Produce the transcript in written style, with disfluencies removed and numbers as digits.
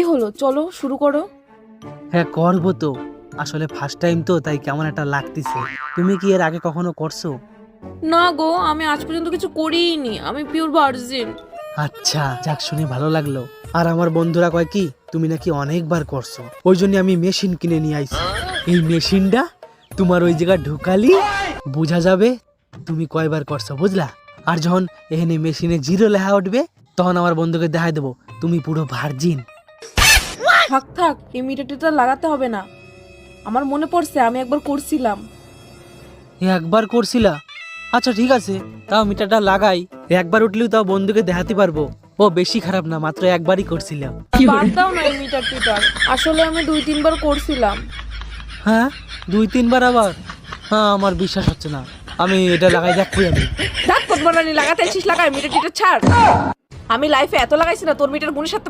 কি হলো, চলো শুরু করো। হ্যাঁ করবো তো, আসলে ফার্স্ট টাইম তো তাই কেমন একটা লাগতেছে। তুমি কি এর আগে কখনো করছো? না গো, আমি আজ পর্যন্ত কিছু করিনি, আমি পিওর ভার্জিন। আচ্ছা যাক, শুনে ভালো লাগলো। আর আমার বন্ধুরা কয় কি তুমি নাকি অনেকবার করছো, ওই জন্য আমি মেশিন কিনে নিয়ে আইছি। এই মেশিনটা তোমার ওই জায়গায় ঢুকালি বোঝা যাবে তুমি কয়বার করছো, বুঝলা? আর যখন এখানে মেশিনে জিরো লেখা উঠবে তখন আমার বন্ধুকে দেখাই দেবো তুমি পুরো ভার্জিন। থাক থাক, এই মিটারটা লাগাতে হবে না। আমার মনে পড়ছে আমি একবার করছিলাম। একবার করছিলা? আচ্ছা ঠিক আছে, তাও মিটারটা লাগাই। একবার উঠলেও তাও বন্ধুকে দেখাতে পারবো ও বেশি খারাপ না, মাত্র একবারই করছিলাম। বাদ দাও না এই মিটার টিটার, আসলে আমি 2-3 বার করছিলাম। হ্যাঁ 2-3 বার আবার? হ্যাঁ আমার বিশ্বাস হচ্ছে না, আমি এটা লাগাই দেখবই আমি। দেখ কতবার লাগাতে আসিস, লাগাই মিটার টিটার ছাড়। আমি লাইফে এত লাগাইছি না, তোর মিটার গুণের সাথে